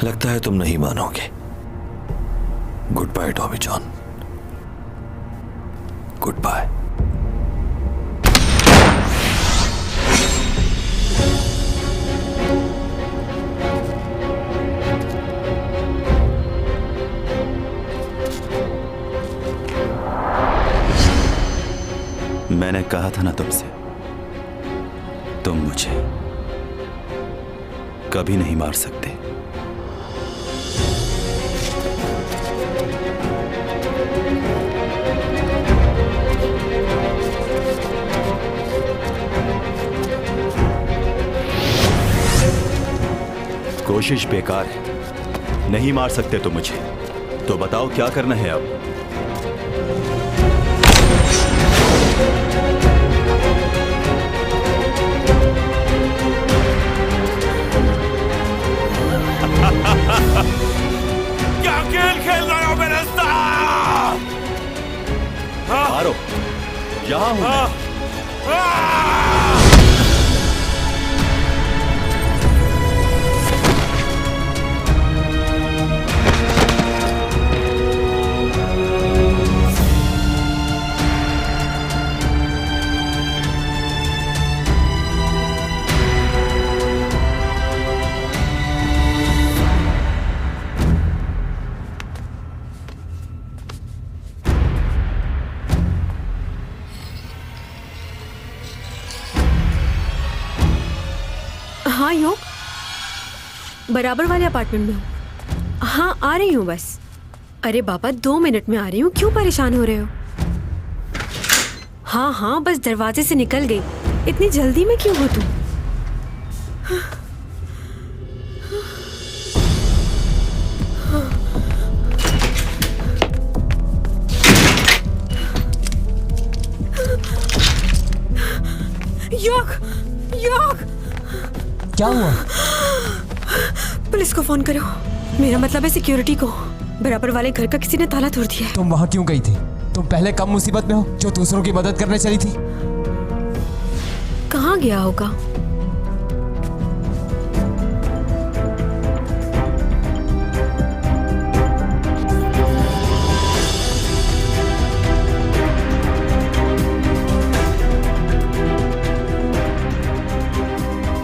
लगता है तुम नहीं मानोगे। Goodbye Tommy John, goodbye. मैंने कहा था ना तुमसे, तुम मुझे कभी नहीं मार सकते। कोशिश बेकार है, नहीं मार सकते तो मुझे। तो बताओ क्या करना है अब? क्या खेल खेल रहे हो मेरे साथ? मारो, यहां हूं मैं। हाँ योग, बराबर वाले अपार्टमेंट में हूँ। हाँ आ रही हूँ बस। अरे बाबा 2 मिनट में आ रही हूँ, क्यों परेशान हो रहे हो? हाँ हाँ बस दरवाजे से निकल गई, इतनी जल्दी में क्यों हो तुम? योग, योग क्या हुआ? पुलिस को फोन करो। मेरा मतलब है सिक्योरिटी को। बराबर वाले घर का किसी ने ताला तोड़ दिया है। तुम वहां क्यों गई थी? तुम पहले कम मुसीबत में हो जो दूसरों की मदद करने चली थी। कहाँ गया होगा?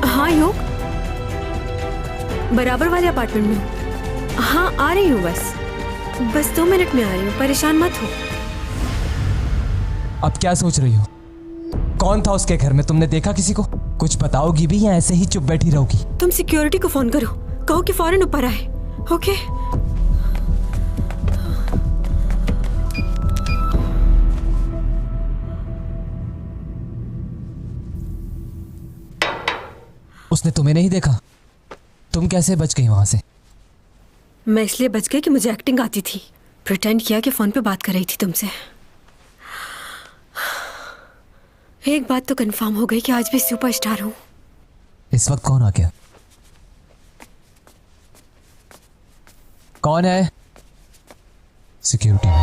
हाँ योग, बराबर वाले अपार्टमेंट में हूँ। हाँ आ रही हूँ बस 2 मिनट में आ रही हूँ, परेशान मत हो। अब क्या सोच रही हो? कौन था उसके घर में? तुमने देखा किसी को? कुछ बताओगी भी या ऐसे ही चुप बैठी रहोगी? तुम सिक्योरिटी को फोन करो, कहो कि फौरन ऊपर आए। ओके? उसने तुम्हें नहीं देखा? तुम कैसे बच गई वहां से? मैं इसलिए बच गई कि मुझे एक्टिंग आती थी। प्रिटेंड किया कि फोन पे बात कर रही थी तुमसे। एक बात तो कंफर्म हो गई कि आज भी सुपरस्टार हूँ। इस वक्त कौन आ गया? कौन है? सिक्योरिटी में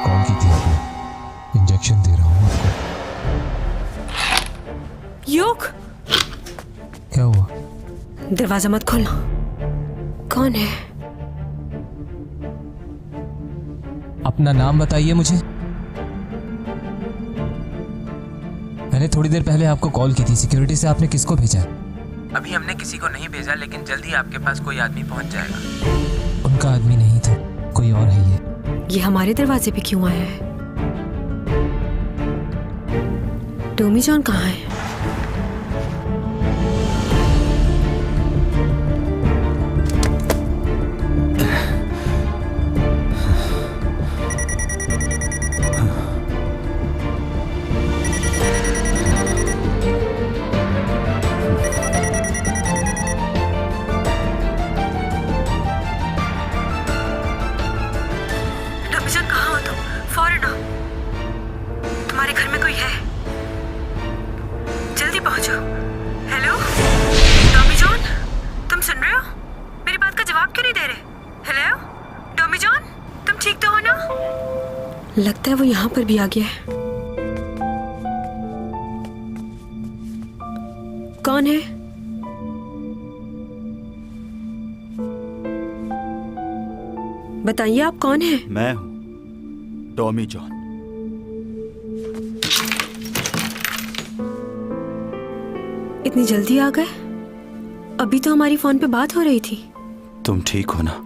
कॉल की थी आपने। इंजेक्शन दे रहा हूँ आपको। योग, क्या हुआ? दरवाजा मत खोलना। कौन है? अपना नाम बताइए मुझे। मैंने थोड़ी देर पहले आपको कॉल की थी। सिक्योरिटी से आपने किसको भेजा है? अभी हमने किसी को नहीं भेजा, लेकिन जल्दी आपके पास कोई आदमी पहुंच जाएगा। उनका आदमी नहीं था, कोई और है ये। हमारे दरवाजे पे क्यों आया है? टॉमी जॉन कहाँ है? लगता है वो यहाँ पर भी आ गया है। कौन है? बताइए आप कौन हैं? मैं हूं टॉमी जॉन। इतनी जल्दी आ गए? अभी तो हमारी फोन पे बात हो रही थी। तुम ठीक हो ना?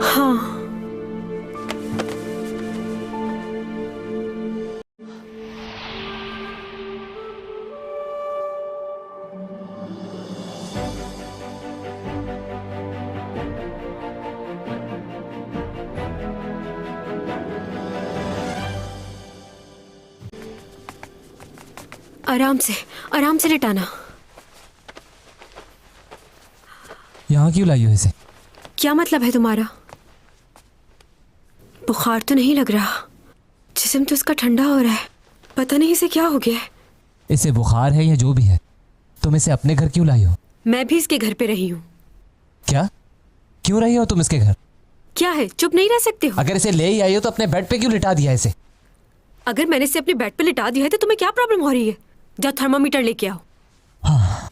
हाँ। आराम से लेटाना। यहाँ क्यों लाई हो इसे? क्या मतलब है तुम्हारा? बुखार तो नहीं लग रहा, जिस्म तो इसका ठंडा हो रहा है। पता नहीं इसे क्या हो गया है। इसे बुखार है या जो भी है, तुम इसे अपने घर क्यों लाई हो? मैं भी इसके घर पे रही हूँ। क्या? क्यों रही हो तुम इसके घर? क्या है, चुप नहीं रह सकते हो? अगर इसे ले ही आई हो तो अपने बेड पे क्यों लिटा दिया इसे? अगर मैंने इसे अपने बेड पे लिटा दिया है तो तुम्हें क्या प्रॉब्लम हो रही है? जाओ थर्मामीटर लेके आओ। हाँ।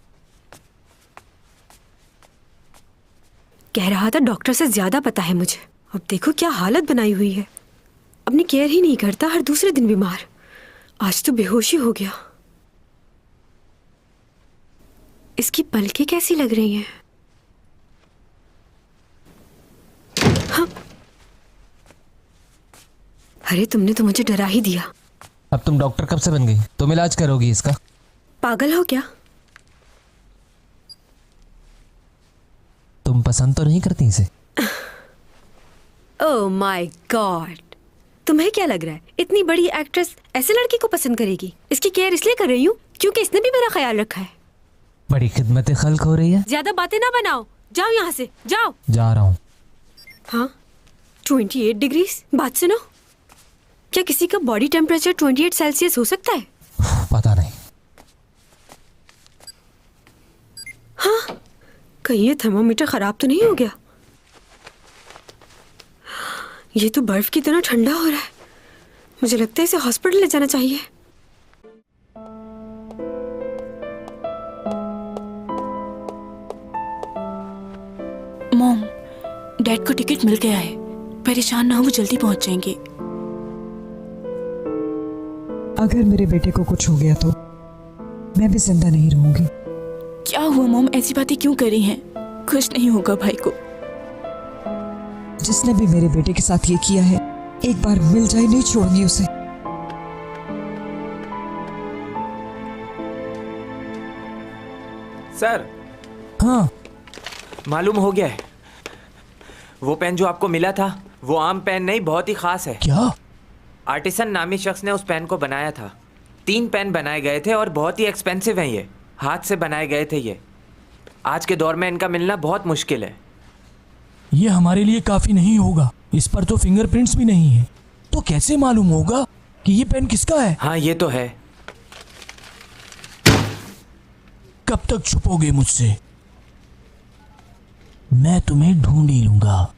कह रहा था डॉक्टर से ज्यादा पता है मुझे। अब देखो क्या हालत बनाई हुई है। अपनी केयर ही नहीं करता, हर दूसरे दिन बीमार। आज तो बेहोशी हो गया। इसकी पलकें कैसी लग रही हैं? हाँ। अरे तुमने तो मुझे डरा ही दिया। अब तुम डॉक्टर कब से बन गई? तुम इलाज करोगी इसका? पागल हो क्या? तुम पसंद तो नहीं करती इसे? ओह माय गॉड, तुम्हें क्या लग रहा है इतनी बड़ी एक्ट्रेस ऐसे लड़की को पसंद करेगी? इसकी केयर इसलिए कर रही हूँ क्योंकि इसने भी मेरा ख्याल रखा है। बड़ी खिदमत खल्क हो रही है। ज्यादा बातें ना बनाओ, जाओ यहाँ से, जाओ। जा रहा हूँ। हाँ 28 डिग्रीज? बात सुनो, क्या किसी का बॉडी टेम्परेचर 28 सेल्सियस हो सकता है? पता नहीं। हाँ, कहीं ये थर्मामीटर खराब तो नहीं हो गया? ये तो बर्फ की तरह ठंडा हो रहा है। मुझे लगता है इसे हॉस्पिटल ले जाना चाहिए। मॉम, डैड को टिकट मिल गया है। परेशान ना हो, वो जल्दी पहुंच जाएंगे। अगर मेरे बेटे को कुछ हो गया तो मैं भी जिंदा नहीं रहूंगी। क्या हुआ मॉम, ऐसी बातें क्यों कर रही हैं? कुछ नहीं होगा भाई को। जिसने भी मेरे बेटे के साथ ये किया है, एक बार मिल जाए नहीं छोड़ूंगी उसे। सर। हाँ। मालूम हो गया है, वो पेन जो आपको मिला था वो आम पेन नहीं, बहुत ही खास है। क्या? आर्टिसन नामी शख्स ने उस पेन को बनाया था। 3 पेन बनाए गए थे और बहुत ही एक्सपेंसिव हैं। ये हाथ से बनाए गए थे। ये आज के दौर में इनका मिलना बहुत मुश्किल है। ये हमारे लिए काफी नहीं होगा। इस पर तो फिंगरप्रिंट्स भी नहीं है, तो कैसे मालूम होगा कि ये पेन किसका है? हाँ ये तो है। कब तक छुपोगे मुझसे? मैं तुम्हें ढूंढ ही लूंगा।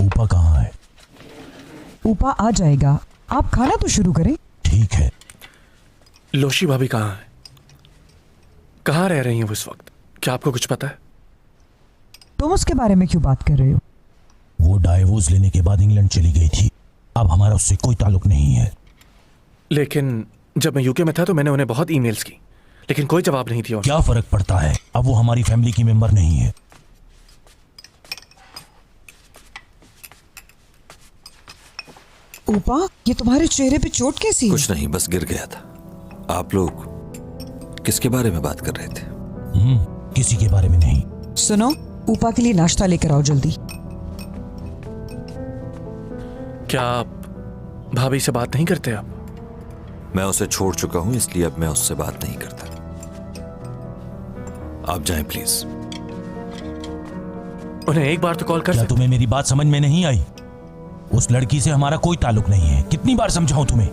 ऊपा कहाँ है? ऊपा आ जाएगा, आप खाना तो शुरू करें। ठीक है। लोशी भाभी कहाँ है? कहाँ रह रही हैं वो इस वक्त? क्या आपको कुछ पता है? तुम उसके बारे में क्यों बात कर रहे हो? वो डाइवोर्स लेने के बाद इंग्लैंड चली गई थी। अब हमारा उससे कोई ताल्लुक नहीं है। लेकिन जब मैं यूके में था तो मैंने उन्हें बहुत ईमेल्स की, लेकिन कोई जवाब नहीं दिया। क्या फर्क पड़ता है, अब वो हमारी फैमिली की मेंबर नहीं है। ऊपा, ये तुम्हारे चेहरे पे चोट कैसी है? कुछ नहीं, बस गिर गया था। आप लोग किसके बारे में बात कर रहे थे? किसी के बारे में नहीं। सुनो, ऊपा के लिए नाश्ता लेकर आओ जल्दी। क्या आप भाभी से बात नहीं करते? आप? मैं उसे छोड़ चुका हूं, इसलिए अब मैं उससे बात नहीं करता। आप जाएं प्लीज। उन्हें एक बार तो कॉल कर क्या सकते? तुम्हें मेरी बात समझ में नहीं आई? उस लड़की से हमारा कोई ताल्लुक नहीं है। कितनी बार समझाऊं तुम्हें?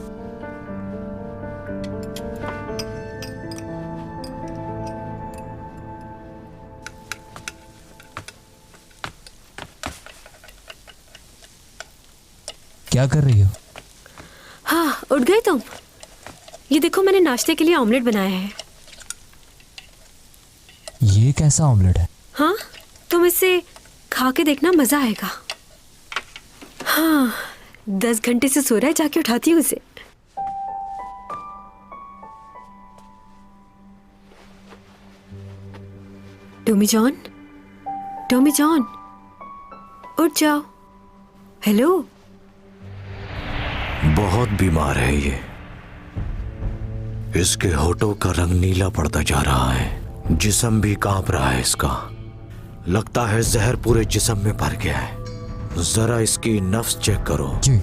क्या कर रही हो? हाँ, उठ गए तुम? ये देखो, मैंने नाश्ते के लिए ऑमलेट बनाया है। ये कैसा ऑमलेट है? हाँ, तुम इसे खा के देखना, मजा आएगा। हाँ, 10 घंटे से सो रहा है, जाके उठाती हूँ उसे। टॉमी जॉन, टॉमी जॉन, उठ जाओ। हेलो। बहुत बीमार है ये। इसके होठों का रंग नीला पड़ता जा रहा है, जिस्म भी कांप रहा है इसका। लगता है जहर पूरे जिस्म में भर गया है। जरा इसकी नफ्स चेक करो। जी।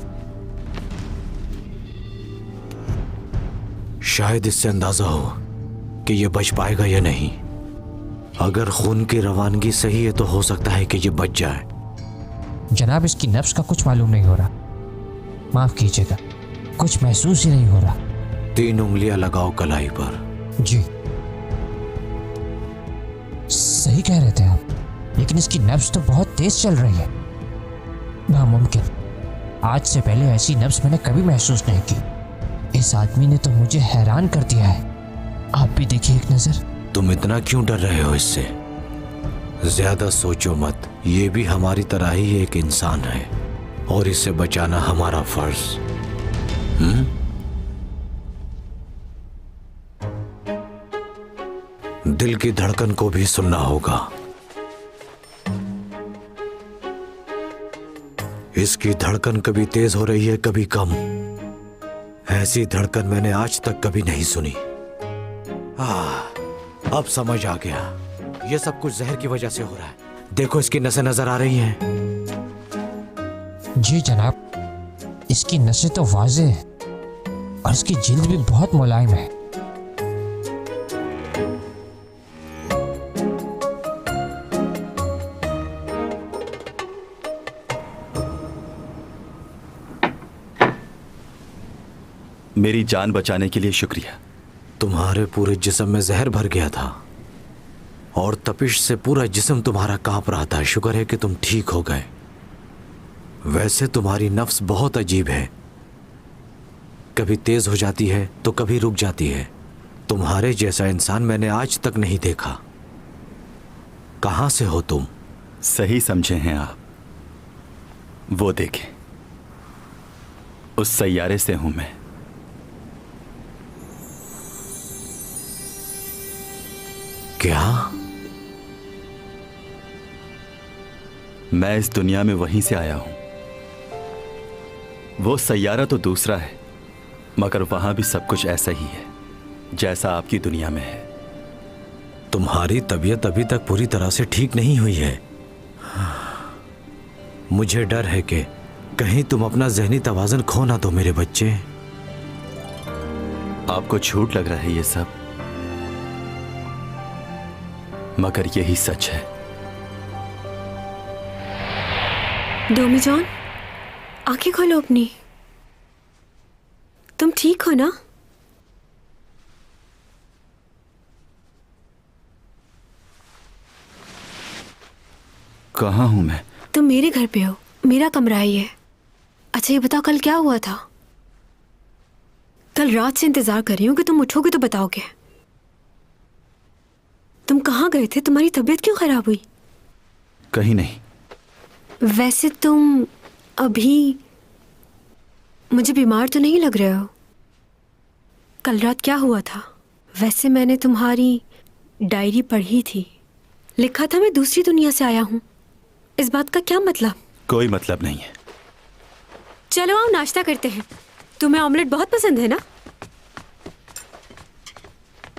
शायद इससे अंदाजा हो कि ये बच पाएगा या नहीं। अगर खून की रवानगी सही है तो हो सकता है कि ये बच जाए। जनाब, इसकी नफ्स का कुछ मालूम नहीं हो रहा। माफ कीजिएगा, कुछ महसूस ही नहीं हो रहा। 3 उंगलियां लगाओ कलाई पर। जी, सही कह रहे थे आप, लेकिन इसकी नब्ज तो बहुत तेज चल रही है। नामुमकिन, आज से पहले ऐसी नब्ज मैंने कभी महसूस नहीं की। इस आदमी ने तो मुझे हैरान कर दिया है। आप भी देखिए एक नजर। तुम इतना क्यों डर रहे हो इससे? ज्यादा सोचो मत, ये भी हमारी तरह ही एक इंसान है और इसे बचाना हमारा फर्ज। दिल की धड़कन को भी सुनना होगा। इसकी धड़कन कभी तेज हो रही है, कभी कम। ऐसी धड़कन मैंने आज तक कभी नहीं सुनी। अब समझ आ गया, यह सब कुछ जहर की वजह से हो रहा है। देखो, इसकी नसें नजर आ रही हैं। जी जनाब, इसकी नसें तो वाज़ेह है और इसकी जिल्द भी बहुत मुलायम है। मेरी जान बचाने के लिए शुक्रिया। तुम्हारे पूरे जिस्म में जहर भर गया था और तपिश से पूरा जिस्म तुम्हारा कांप रहा था। शुक्र है कि तुम ठीक हो गए। वैसे तुम्हारी नफ्स बहुत अजीब है, कभी तेज हो जाती है तो कभी रुक जाती है। तुम्हारे जैसा इंसान मैंने आज तक नहीं देखा। कहां से हो तुम? सही समझे हैं आप। वो देखें, उस सैयारे से हूं मैं। क्या? मैं इस दुनिया में वहीं से आया हूं। वो सैयारा तो दूसरा है, मगर वहां भी सब कुछ ऐसा ही है जैसा आपकी दुनिया में है। तुम्हारी तबीयत अभी तक पूरी तरह से ठीक नहीं हुई है। मुझे डर है कि कहीं तुम अपना जहनी तवाज़ुन खो ना दो मेरे बच्चे। आपको झूठ लग रहा है ये सब, मगर यही सच है। डोमी जॉन, आंखें खोलो अपनी। तुम ठीक हो ना? कहाँ हूं मैं? तुम मेरे घर पे हो, मेरा कमरा है ये। अच्छा ये बताओ, कल क्या हुआ था? कल रात से इंतजार कर रही हूँ कि तुम उठोगे तो बताओगे। तुम कहाँ गए थे? तुम्हारी तबीयत क्यों खराब हुई? कहीं नहीं। वैसे तुम अभी मुझे बीमार तो नहीं लग रहे हो। कल रात क्या हुआ था? वैसे मैंने तुम्हारी डायरी पढ़ी थी, लिखा था मैं दूसरी दुनिया से आया हूँ। इस बात का क्या मतलब? कोई मतलब नहीं है। चलो आओ नाश्ता करते हैं। तुम्हें ऑमलेट बहुत पसंद है ना?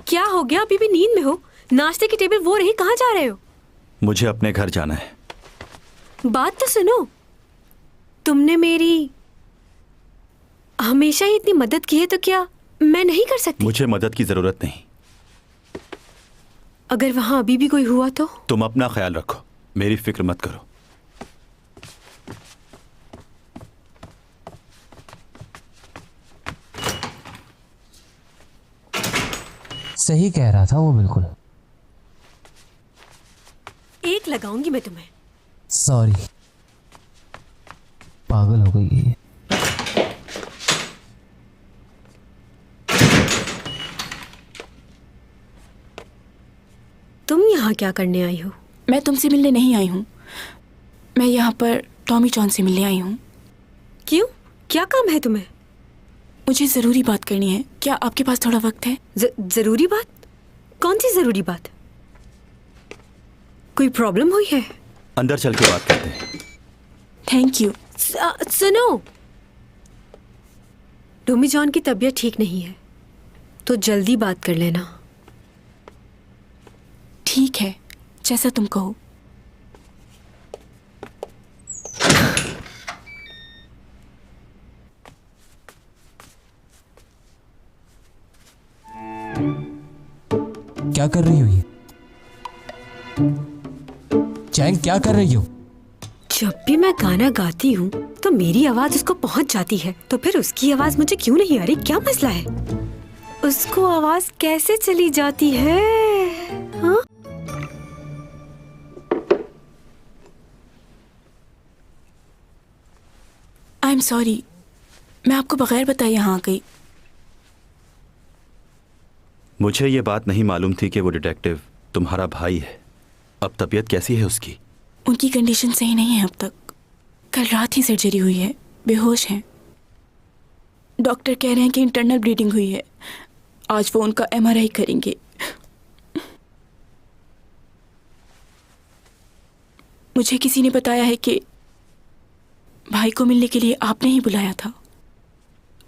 क्या हो गया, अभी भी नींद में हो? नाश्ते की टेबल वो रही, कहाँ जा रहे हो? मुझे अपने घर जाना है। बात तो सुनो, तुमने मेरी हमेशा ही इतनी मदद की है, तो क्या मैं नहीं कर सकती? मुझे मदद की जरूरत नहीं। अगर वहां अभी भी कोई हुआ तो? तुम अपना ख्याल रखो, मेरी फिक्र मत करो। सही कह रहा था वो, बिल्कुल। एक लगाऊंगी मैं तुम्हें। सॉरी, पागल हो गई है। यहाँ क्या करने आई हो? मैं तुमसे मिलने नहीं आई हूँ। मैं यहाँ पर टॉमी जॉन से मिलने आई हूँ। क्यों? क्या काम है तुम्हें? मुझे ज़रूरी बात करनी है। क्या आपके पास थोड़ा वक्त है? जरूरी बात? कौन सी जरूरी बात? कोई प्रॉब्लम हुई है? अंदर चल के बात करते हैं। Thank you. सुनो, टॉमी जॉन की तबीयत ठीक नहीं है, तो जल्दी बात कर लेना। ठीक है, जैसा तुम कहो। क्या कर रही हो ये? चैंग, क्या कर रही हो? जब भी मैं गाना गाती हूँ तो मेरी आवाज उसको पहुंच जाती है, तो फिर उसकी आवाज मुझे क्यों नहीं आ रही? क्या मसला है? उसको आवाज कैसे चली जाती है? हाँ? आई एम सॉरी, मैं आपको बगैर बताए यहाँ आ गई। मुझे ये बात नहीं मालूम थी कि वो डिटेक्टिव तुम्हारा भाई है। अब तबीयत कैसी है उसकी? उनकी कंडीशन सही नहीं है अब तक। कल रात ही सर्जरी हुई है, बेहोश हैं। डॉक्टर कह रहे हैं कि इंटरनल ब्लीडिंग हुई है। आज वो उनका MRI करेंगे। मुझे किसी ने बताया है कि भाई को मिलने के लिए आपने ही बुलाया था।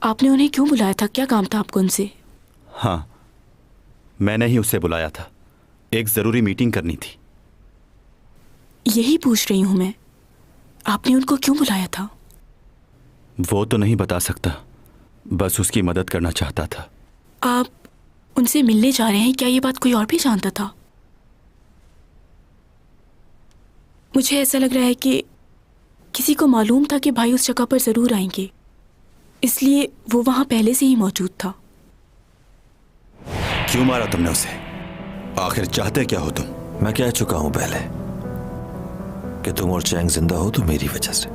आपने उन्हें क्यों बुलाया था? क्या काम था आपको उनसे? हाँ, मैंने ही उसे बुलाया था। एक ज़रूरी मीटिंग करनी थी। यही पूछ रही हूँ मैं, आपने उनको क्यों बुलाया था? वो तो नहीं बता सकता, बस उसकी मदद करना चाहता था। आप उनसे मिलने जा रहे हैं, क्या ये बात कोई और भी जानता था? मुझे ऐसा लग रहा है कि किसी को मालूम था कि भाई उस जगह पर ज़रूर आएंगे, इसलिए वो वहाँ पहले से ही मौजूद था। क्यों मारा तुमने उसे? आखिर चाहते क्या हो तुम? मैं कह चुका हूं पहले कि तुम और चैंग जिंदा हो तो मेरी वजह से।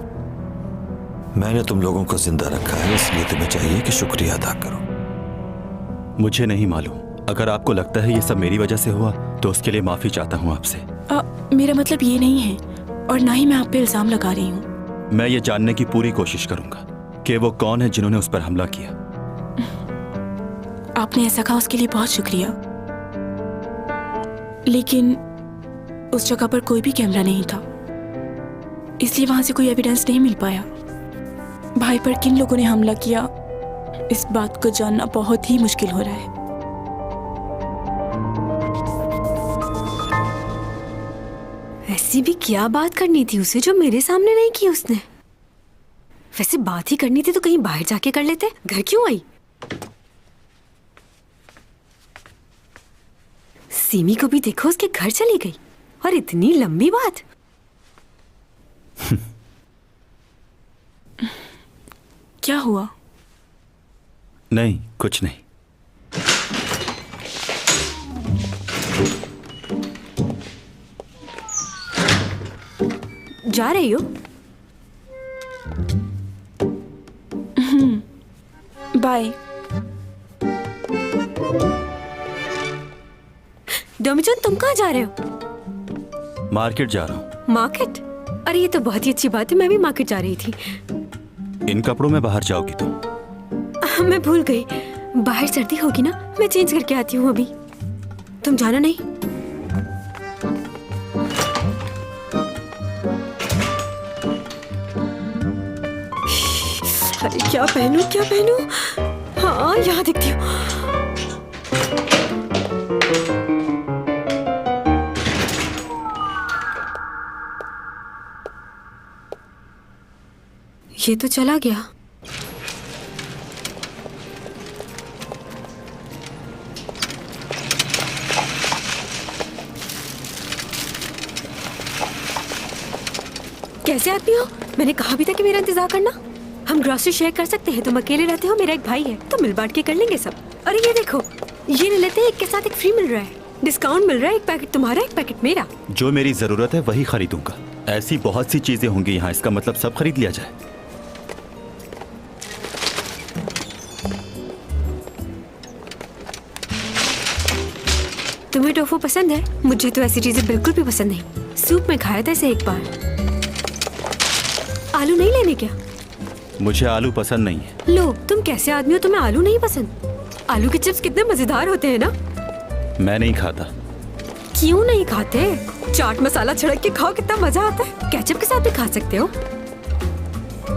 मैंने तुम लोगों को जिंदा रखा है, इसलिए तुम्हें चाहिए कि शुक्रिया अदा करो। मुझे नहीं मालूम। अगर आपको लगता है ये सब मेरी वजह से हुआ तो उसके लिए माफी चाहता हूँ आपसे। मेरा मतलब ये नहीं है, और ना ही मैं आप पे इल्जाम लगा रही हूँ। मैं ये जानने की पूरी कोशिश करूंगा कि वो कौन है जिन्होंने उस पर हमला किया। आपने ऐसा कहा उसके लिए बहुत शुक्रिया, लेकिन उस जगह पर कोई भी कैमरा नहीं था, इसलिए वहां से कोई एविडेंस नहीं मिल पाया। भाई पर किन लोगों ने हमला किया, इस बात को जानना बहुत ही मुश्किल हो रहा है। ऐसी भी क्या बात करनी थी उसे जो मेरे सामने नहीं की उसने? वैसे बात ही करनी थी तो कहीं बाहर जाके कर लेते। घर क्यों आई? सीमी को भी देखो, उसके घर चली गई, और इतनी लंबी बात। क्या हुआ? नहीं, कुछ नहीं। जा रही हो? बाय। डोमिजन, तुम कहाँ जा रहे हो? मार्केट जा रहा हूँ। मार्केट? अरे ये तो बहुत ही अच्छी बात है, मैं भी मार्केट जा रही थी। इन कपड़ों में बाहर जाओगी तुम? मैं भूल गई, बाहर सर्दी होगी ना, मैं चेंज करके आती हूँ अभी। तुम जाना नहीं? अरे क्या पहनूं, क्या पहनूं? हाँ, यहाँ दिखती हूँ। ये तो चला गया। कैसे आदमी हो? मैंने कहा भी था कि मेरा इंतजार करना। हम ग्रोसरी शेयर कर सकते हैं, तुम अकेले रहते हो, मेरा एक भाई है, तो मिल बांट के कर लेंगे सब। अरे ये देखो, ये ले लेते हैं, एक के साथ एक फ्री मिल रहा है, डिस्काउंट मिल रहा है, एक पैकेट तुम्हारा एक पैकेट मेरा। जो मेरी जरूरत है वही खरीदूंगा। ऐसी बहुत सी चीजें होंगी यहाँ, इसका मतलब सब खरीद लिया जाए। तुम्हें टोफू वो पसंद है। मुझे तो ऐसी चीजें बिल्कुल भी पसंद नहीं। सूप में खाया था इसे एक बार। आलू नहीं लेने क्या? मुझे आलू पसंद नहीं है। लो, तुम कैसे आदमी हो, तुम्हें आलू नहीं पसंद? आलू के चिप्स कितने मजेदार होते हैं ना। मैं नहीं खाता। क्यों नहीं खाते? चाट मसाला छिड़क के खाओ, कितना मजा आता है। केचप के साथ भी खा सकते हो।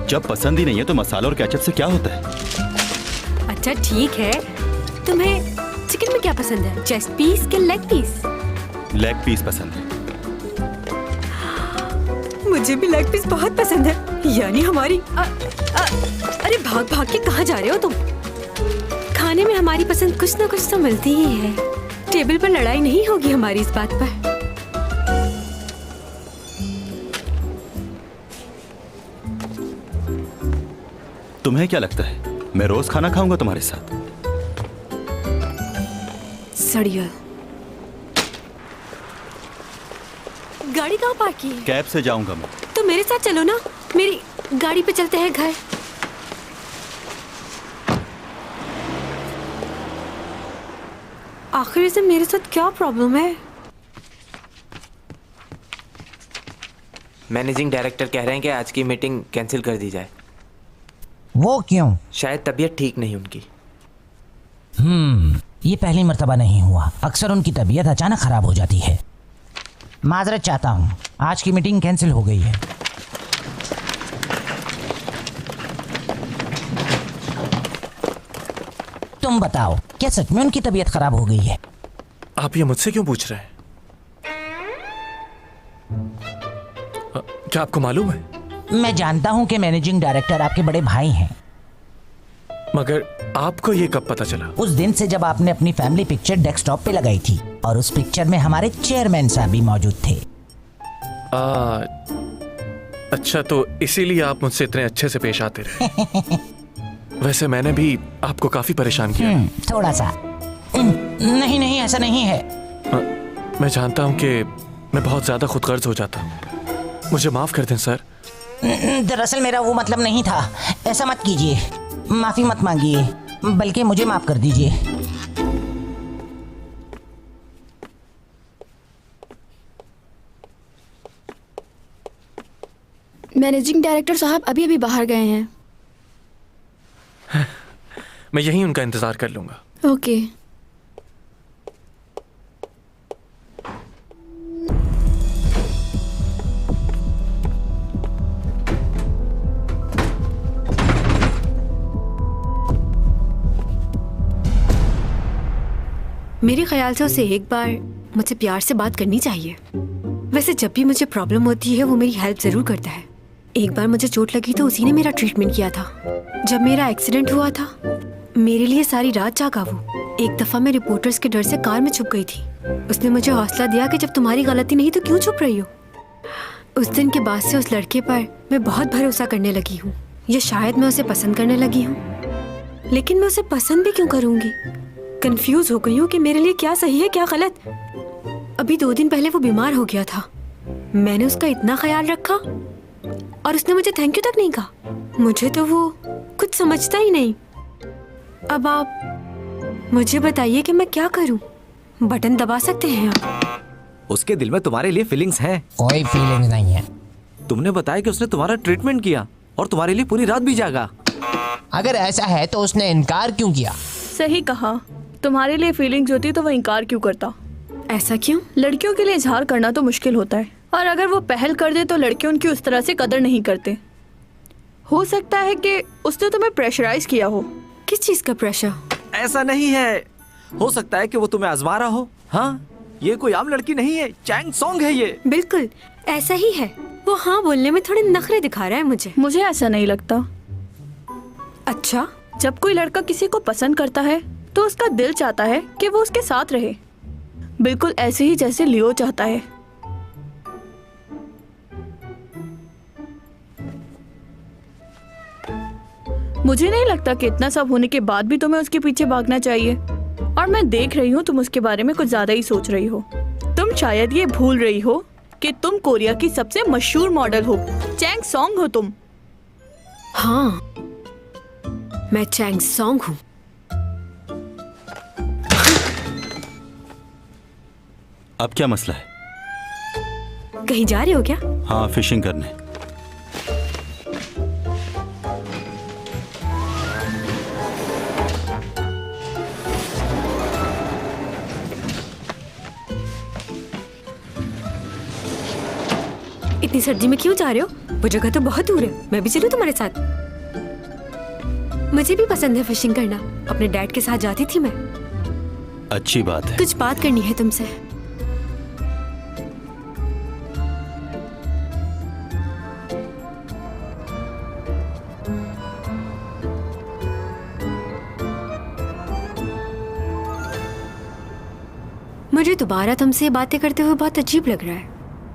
जब पसंद ही नहीं है तो मसाला और केचप से क्या होता है? अच्छा ठीक है, तुम्हें चिकन में क्या पसंद है? चेस्ट पीस के लेग पीस? लेग पीस पसंद है। मुझे भी लेग पीस बहुत पसंद है। यानी हमारी अरे भाग भाग के कहाँ जा रहे हो तुम? खाने में हमारी पसंद कुछ ना कुछ तो मिलती ही है। टेबल पर लड़ाई नहीं होगी हमारी इस बात पर। तुम्हें क्या लगता है मैं रोज खाना खाऊंगा तुम्हारे साथ? सड़िया। गाड़ी कहाँ पार्क की है? कैब से जाऊंगा मैं। तो मेरे साथ चलो ना, मेरी गाड़ी पे चलते हैं घर। आखिर से मेरे साथ क्या प्रॉब्लम है? मैनेजिंग डायरेक्टर कह रहे हैं कि आज की मीटिंग कैंसिल कर दी जाए। वो क्यों? शायद तबीयत ठीक नहीं उनकी। ये पहली मर्तबा नहीं हुआ। अक्सर उनकी तबीयत अचानक खराब हो जाती है। माजरत चाहता हूँ, आज की मीटिंग कैंसिल हो गई है। तुम बताओ, क्या सच में उनकी तबीयत खराब हो गई है? आप ये मुझसे क्यों पूछ रहे हैं? क्या आपको मालूम है? मैं जानता हूँ कि मैनेजिंग डायरेक्टर आपके बड़े भाई हैं। मगर आपको ये कब पता चला? उस दिन से जब आपने अपनी फैमिली पिक्चर डेस्कटॉप पे लगाई थी और उस पिक्चर में हमारे चेयरमैन साहब भी मौजूद थे। अच्छा, तो इसीलिए आप मुझसे इतने अच्छे से पेश आते रहे। वैसे मैंने भी आपको काफी परेशान किया। थोड़ा सा। नहीं नहीं, ऐसा नहीं है। मैं जानता हूँ कि मैं बहुत ज्यादा खुदगर्ज हो जाता हूँ। मुझे माफ कर दें सर। दरअसल मेरा वो मतलब नहीं था। ऐसा मत कीजिए, माफी मत मांगिए, बल्कि मुझे माफ कर दीजिए। मैनेजिंग डायरेक्टर साहब अभी अभी बाहर गए हैं। मैं यहीं उनका इंतजार कर लूंगा। ओके। मेरे ख्याल से उसे एक बार मुझसे प्यार से बात करनी चाहिए। वैसे जब भी मुझे प्रॉब्लम होती है वो मेरी हेल्प जरूर करता है। एक बार मुझे चोट लगी तो उसी ने मेरा ट्रीटमेंट किया था। जब मेरा एक्सीडेंट हुआ था मेरे लिए सारी रात जागा वो। एक दफा मैं रिपोर्टर्स के डर से कार में छुप गई थी। उसने मुझे हौसला दिया कि जब तुम्हारी गलती नहीं तो क्यों छुप रही हो। उस दिन के बाद से उस लड़के पर मैं बहुत भरोसा करने लगी हूँ। या शायद मैं उसे पसंद करने लगी हूँ। लेकिन मैं उसे पसंद भी क्यों करूँगी? कंफ्यूज हो गई हूँ कि मेरे लिए क्या सही है क्या गलत। अभी 2 दिन पहले वो बीमार हो गया था। मैंने उसका इतना ख्याल रखा और उसने मुझे थैंक यू तक नहीं कहा। मुझे तो वो कुछ समझता ही नहीं। अब आप मुझे बताइए कि मैं क्या करूं? बटन दबा सकते हैं आप? उसके दिल में तुम्हारे लिए फीलिंग्स हैं। कोई फीलिंग्स नहीं है। तुमने बताया कि उसने तुम्हारा ट्रीटमेंट किया और तुम्हारे लिए पूरी रात भी जागा। अगर ऐसा है तो उसने इनकार क्यों किया? सही कहा। तुम्हारे लिए फीलिंग्स होती तो वह इनकार क्यों करता? ऐसा क्यों? लड़कियों के लिए इजहार करना तो मुश्किल होता है, और अगर वो पहल कर दे तो लड़के उनकी उस तरह से कदर नहीं करते। हो सकता है कि उसने तुम्हें प्रेशराइज किया हो। किस चीज का प्रेशर? ऐसा नहीं है। हो सकता है कि वो तुम्हें आजमा रहा हो। हाँ, ये कोई आम लड़की नहीं है, चैंग सॉन्ग है ये। बिल्कुल ऐसा ही है। वो हाँ बोलने में थोड़े नखरे दिखा रहा है मुझे ऐसा नहीं लगता। अच्छा, जब कोई लड़का किसी को पसंद करता है तो उसका दिल चाहता है कि वो उसके साथ रहे, बिल्कुल ऐसे ही जैसे लियो चाहता है। मुझे नहीं लगता कि इतना सब होने के बाद भी तुम्हें उसके पीछे भागना चाहिए। और मैं देख रही हूँ तुम उसके बारे में कुछ ज्यादा ही सोच रही हो। तुम शायद ये भूल रही हो कि तुम कोरिया की सबसे मशहूर मॉडल हो। चैंग सॉन्ग हो तुम। हाँ, मैं चैंग सॉन्ग हूँ। अब क्या मसला है? कहीं जा रहे हो क्या? हाँ, फिशिंग करने। इतनी सर्दी में क्यों जा रहे हो? वो जगह तो बहुत दूर है, मैं भी चलूं तुम्हारे साथ? मुझे भी पसंद है फिशिंग करना, अपने डैड के साथ जाती थी मैं। अच्छी बात है। कुछ बात करनी है तुमसे। मुझे दोबारा तुमसे बातें करते हुए बहुत अजीब लग रहा है।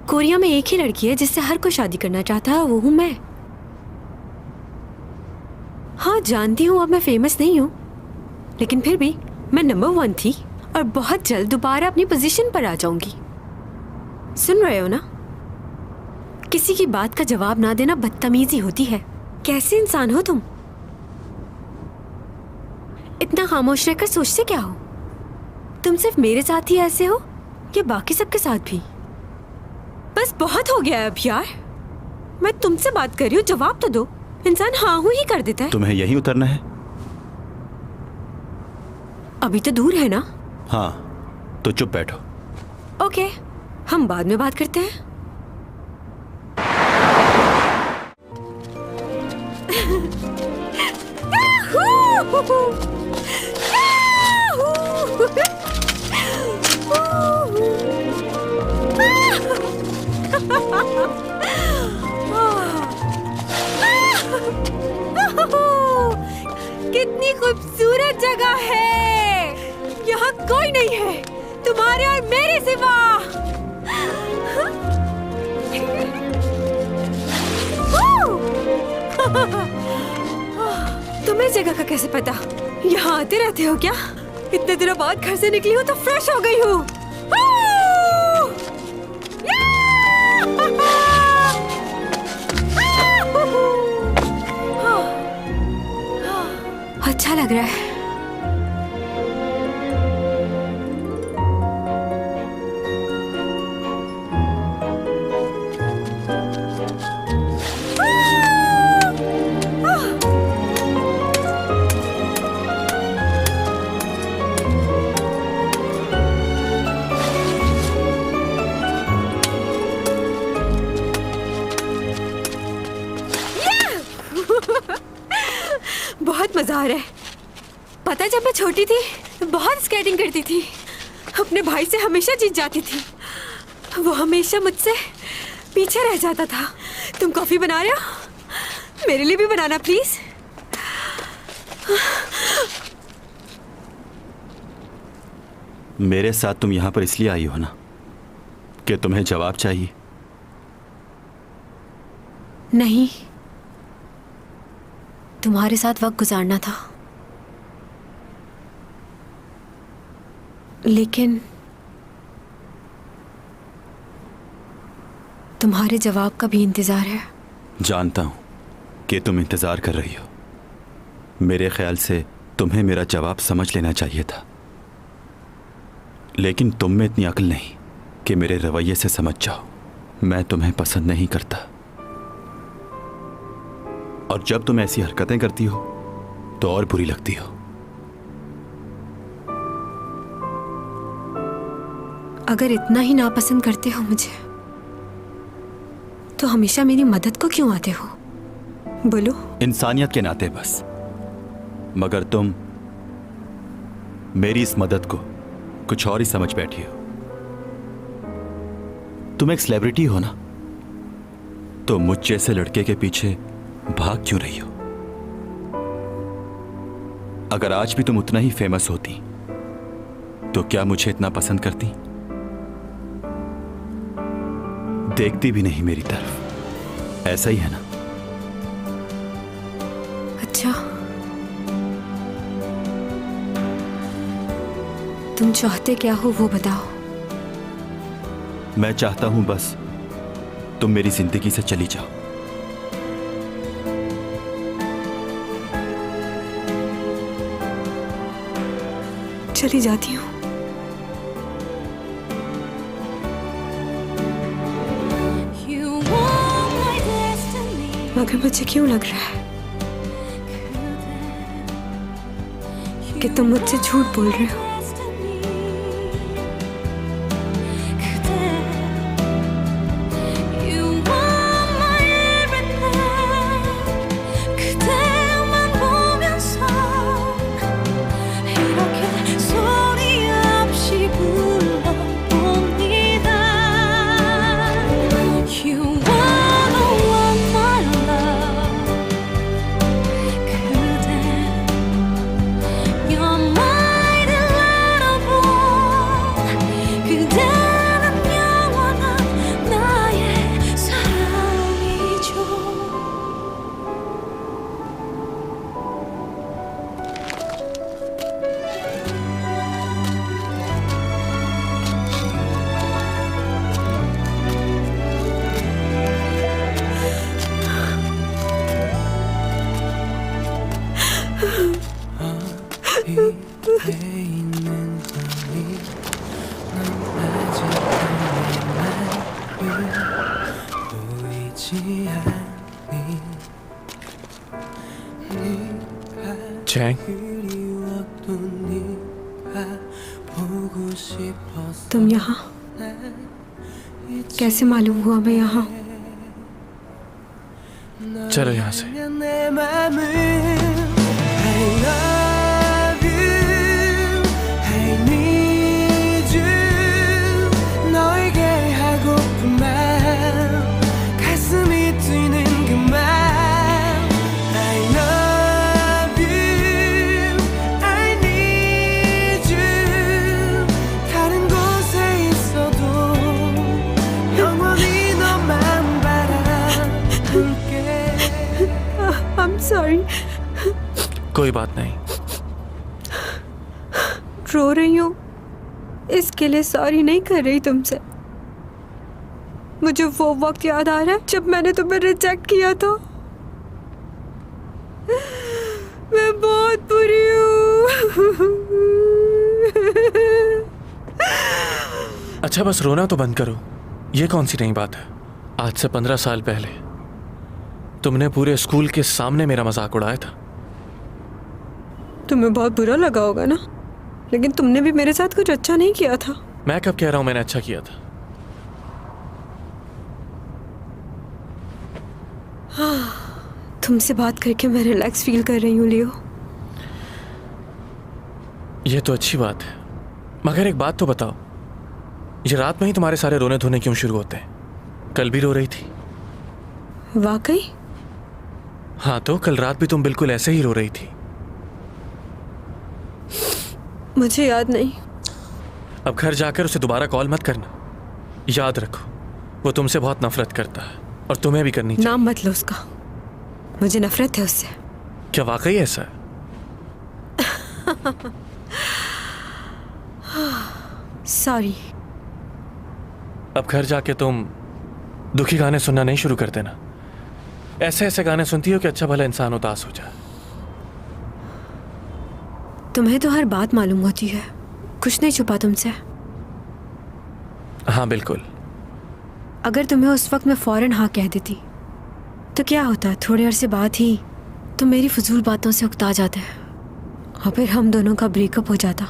कोरिया में एक ही लड़की है जिससे हर कोई शादी करना चाहता है, वो हूं मैं। हाँ जानती हूँ अब मैं फेमस नहीं हूँ, लेकिन फिर भी मैं नंबर 1 थी और बहुत जल्द दोबारा अपनी पोजीशन पर आ जाऊंगी। सुन रहे हो ना? किसी की बात का जवाब ना देना बदतमीजी होती है। कैसे इंसान हो तुम? इतना खामोश रहकर सोचते क्या हो? तुम सिर्फ मेरे साथ ही ऐसे हो या बाकी सबके साथ भी? बस बहुत हो गया है अब यार। मैं तुमसे बात कर रही हूँ, जवाब तो दो। इंसान हाँ हूँ ही कर देता है। तुम्हें यहीं उतरना है? अभी तो दूर है ना? हाँ, तो चुप बैठो। ओके, हम बाद में बात करते हैं। कितनी खूबसूरत जगह है। यहाँ कोई नहीं है तुम्हारे और मेरे सिवा। तुम्हें जगह का कैसे पता? यहाँ आते रहते हो क्या? इतने दिनों बाद घर से निकली हो तो फ्रेश हो गई हूँ। अच्छा लग रहा है। बहुत मजा आ रहा है। पता है जब मैं छोटी थी तो बहुत स्केटिंग करती थी। अपने भाई से हमेशा जीत जाती थी। वो हमेशा मुझसे पीछे रह जाता था। तुम कॉफी बना रहे हो? मेरे लिए भी बनाना प्लीज। मेरे साथ तुम यहां पर इसलिए आई हो ना कि तुम्हें जवाब चाहिए? नहीं, तुम्हारे साथ वक्त गुजारना था। लेकिन तुम्हारे जवाब का भी इंतजार है। जानता हूं कि तुम इंतजार कर रही हो। मेरे ख्याल से तुम्हें मेरा जवाब समझ लेना चाहिए था, लेकिन तुम में इतनी अक्ल नहीं कि मेरे रवैये से समझ जाओ। मैं तुम्हें पसंद नहीं करता, और जब तुम ऐसी हरकतें करती हो तो और बुरी लगती हो। अगर इतना ही नापसंद करते हो मुझे तो हमेशा मेरी मदद को क्यों आते हो? बोलो। इंसानियत के नाते बस। मगर तुम मेरी इस मदद को कुछ और ही समझ बैठी हो। तुम एक सेलिब्रिटी हो ना, तो मुझ जैसे लड़के के पीछे भाग क्यों रही हो? अगर आज भी तुम उतना ही फेमस होती तो क्या मुझे इतना पसंद करती? देखती भी नहीं मेरी तरफ। ऐसा ही है ना? अच्छा, तुम चाहते क्या हो वो बताओ। मैं चाहता हूं बस तुम मेरी जिंदगी से चली जाओ। चली जाती हूँ, मगर मुझे क्यों लग रहा है कि तुम मुझसे झूठ बोल रहे हो। चैंग, तुम यहाँ कैसे मालूम हुआ मैं यहाँ? चलो यहाँ से। सॉरी। कोई बात नहीं। रो रही हूँ इसके लिए सॉरी नहीं कर रही तुमसे। मुझे वो वक्त याद आ रहा है जब मैंने तुम्हें रिजेक्ट किया था। मैं बहुत बुरी हूँ। अच्छा बस रोना तो बंद करो। ये कौन सी नई बात है? आज से 15 साल पहले तुमने पूरे स्कूल के सामने मेरा मजाक उड़ाया था। तुम्हें बहुत बुरा लगा होगा ना, लेकिन तुमने भी मेरे साथ कुछ अच्छा नहीं किया था। मैं कब कह रहा हूं मैंने अच्छा किया था? तुमसे बात करके मैं रिलैक्स फील कर रही हूँ लियो। ये तो अच्छी बात है, मगर एक बात तो बताओ, ये रात में ही तुम्हारे सारे रोने धोने क्यों शुरू होते हैं? कल भी रो रही थी। वाकई? हाँ तो कल रात भी तुम बिल्कुल ऐसे ही रो रही थी। मुझे याद नहीं। अब घर जाकर उसे दोबारा कॉल मत करना। याद रखो वो तुमसे बहुत नफरत करता है और तुम्हें भी करनी चाहिए। नाम मत लो उसका, मुझे नफरत है उससे। क्या वाकई ऐसा है? सॉरी। अब घर जाके तुम दुखी गाने सुनना नहीं शुरू कर देना। ऐसे ऐसे गाने सुनती हो कि अच्छा भला इंसान उदास हो जाए। तुम्हें तो हर बात मालूम होती है, कुछ नहीं छुपा तुमसे। हाँ बिल्कुल। अगर तुम्हें उस वक्त मैं फौरन हाँ कह देती तो क्या होता? थोड़े अरसे बाद ही तुम मेरी फजूल बातों से उकता जाते और फिर हम दोनों का ब्रेकअप हो जाता।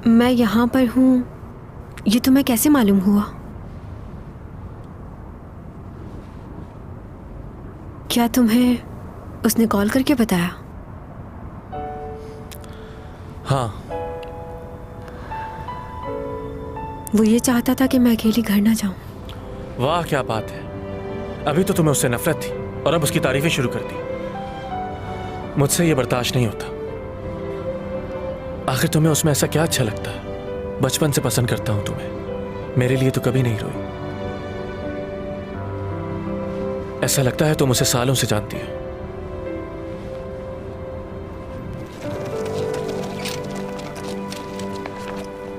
मैं यहाँ पर हूँ ये तुम्हें कैसे मालूम हुआ? क्या तुम्हें उसने कॉल करके बताया? हाँ। वो ये चाहता था कि मैं अकेली घर ना जाऊं। वाह क्या बात है। अभी तो तुम्हें उससे नफरत थी और अब उसकी तारीफें शुरू कर दी। मुझसे ये बर्दाश्त नहीं होता। आखिर तुम्हें उसमें ऐसा क्या अच्छा लगता है? बचपन से पसंद करता हूं तुम्हें, मेरे लिए तो कभी नहीं रोई। ऐसा लगता है तुम उसे सालों से जानती हो।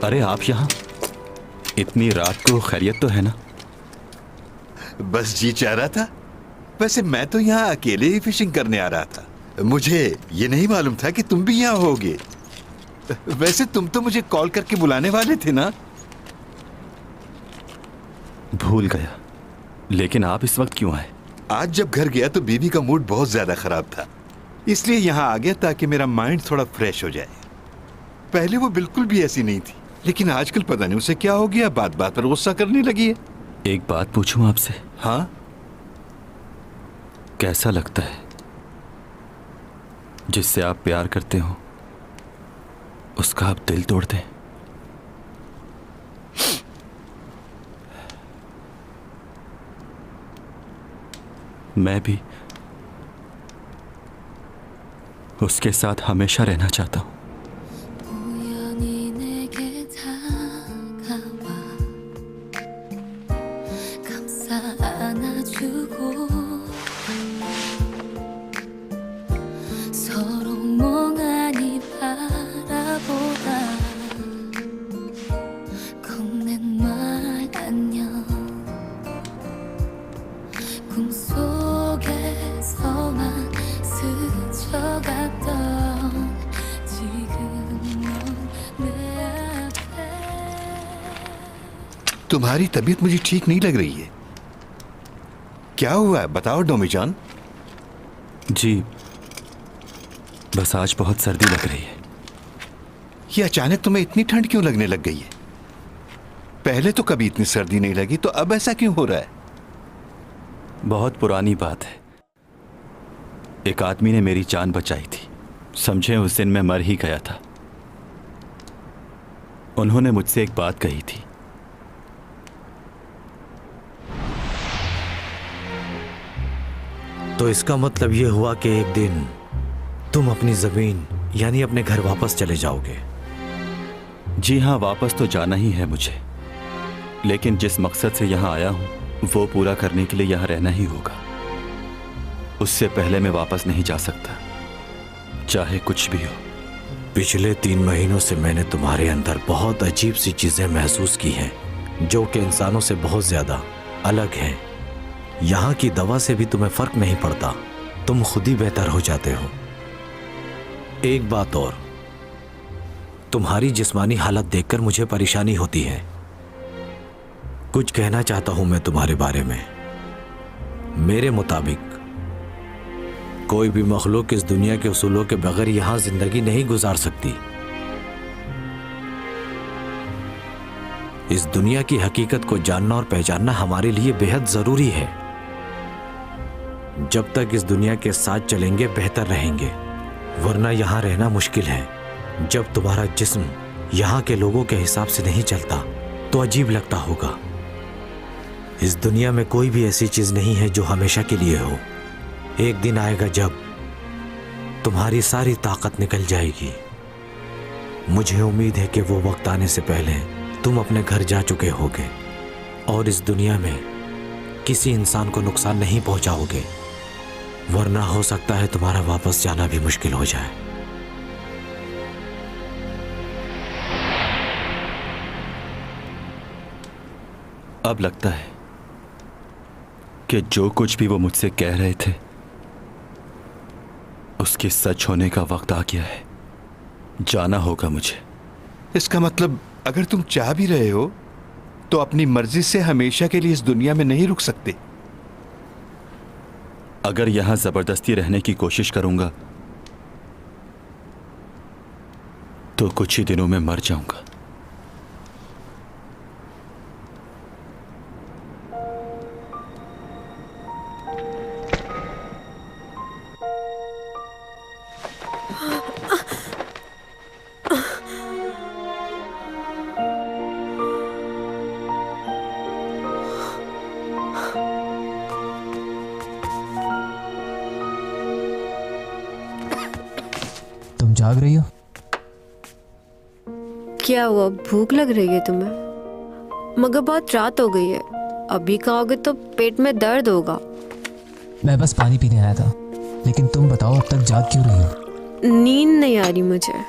अरे आप यहाँ इतनी रात को खैरियत तो है ना? बस जी चाह रहा था। वैसे मैं तो यहाँ अकेले ही फिशिंग करने आ रहा था। मुझे ये नहीं मालूम था कि तुम भी यहाँ होगे। वैसे तुम तो मुझे कॉल करके बुलाने वाले थे ना? भूल गया, लेकिन आप इस वक्त क्यों आए? आज जब घर गया तो बीवी का मूड बहुत ज्यादा खराब था, इसलिए यहाँ आ गया ताकि मेरा माइंड थोड़ा फ्रेश हो जाए। पहले वो बिल्कुल भी ऐसी नहीं थी, लेकिन आजकल पता नहीं उसे क्या हो गया, बात बात पर गुस्सा करने लगी है। एक बात पूछूं आपसे? हाँ। कैसा लगता है जिससे आप प्यार करते हो उसका आप दिल तोड़ दें? मैं भी उसके साथ हमेशा रहना चाहता हूं। तुम्हारी तबीयत मुझे ठीक नहीं लग रही है। क्या हुआ है बताओ डोमीजान। जी बस आज बहुत सर्दी लग रही है। ये अचानक तुम्हें इतनी ठंड क्यों लगने लग गई है? पहले तो कभी इतनी सर्दी नहीं लगी, तो अब ऐसा क्यों हो रहा है? बहुत पुरानी बात है। एक आदमी ने मेरी जान बचाई थी। समझे उस दिन मैं मर ही गया था। उन्होंने मुझसे एक बात कही थी। तो इसका मतलब ये हुआ कि एक दिन तुम अपनी जमीन यानी अपने घर वापस चले जाओगे? जी हाँ, वापस तो जाना ही है मुझे, लेकिन जिस मकसद से यहाँ आया हूँ वो पूरा करने के लिए यहाँ रहना ही होगा। उससे पहले मैं वापस नहीं जा सकता, चाहे कुछ भी हो। पिछले 3 महीनों से मैंने तुम्हारे अंदर बहुत अजीब सी चीजें महसूस की हैं, जो कि इंसानों से बहुत ज्यादा अलग हैं। यहाँ की दवा से भी तुम्हें फर्क नहीं पड़ता, तुम खुद ही बेहतर हो जाते हो। एक बात और, तुम्हारी जिस्मानी हालत देखकर मुझे परेशानी होती है। कुछ कहना चाहता हूं मैं तुम्हारे बारे में। मेरे मुताबिक कोई भी मखलूक इस दुनिया के उसूलों के बगैर यहां जिंदगी नहीं गुजार सकती। इस दुनिया की हकीकत को जानना और पहचानना हमारे लिए बेहद जरूरी है। जब तक इस दुनिया के साथ चलेंगे बेहतर रहेंगे, वरना यहां रहना मुश्किल है। जब तुम्हारा जिस्म यहां के लोगों के हिसाब से नहीं चलता तो अजीब लगता होगा। इस दुनिया में कोई भी ऐसी चीज नहीं है जो हमेशा के लिए हो। एक दिन आएगा जब तुम्हारी सारी ताकत निकल जाएगी। मुझे उम्मीद है कि वो वक्त आने से पहले तुम अपने घर जा चुके होगे और इस दुनिया में किसी इंसान को नुकसान नहीं पहुंचाओगे, वरना हो सकता है तुम्हारा वापस जाना भी मुश्किल हो जाए। अब लगता है कि जो कुछ भी वो मुझसे कह रहे थे उसके सच होने का वक्त आ गया है। जाना होगा मुझे। इसका मतलब अगर तुम चाह भी रहे हो तो अपनी मर्जी से हमेशा के लिए इस दुनिया में नहीं रुक सकते। अगर यहां जबरदस्ती रहने की कोशिश करूंगा तो कुछ ही दिनों में मर जाऊंगा। तुम जाग रही हो? क्या हुआ, भूख लग रही है तुम्हें? मगर बहुत रात हो गई है, अभी खाओगे तो पेट में दर्द होगा। मैं बस पानी पीने आया था, लेकिन तुम बताओ अब तक जाग क्यों रही हो? नींद नहीं आ रही मुझे।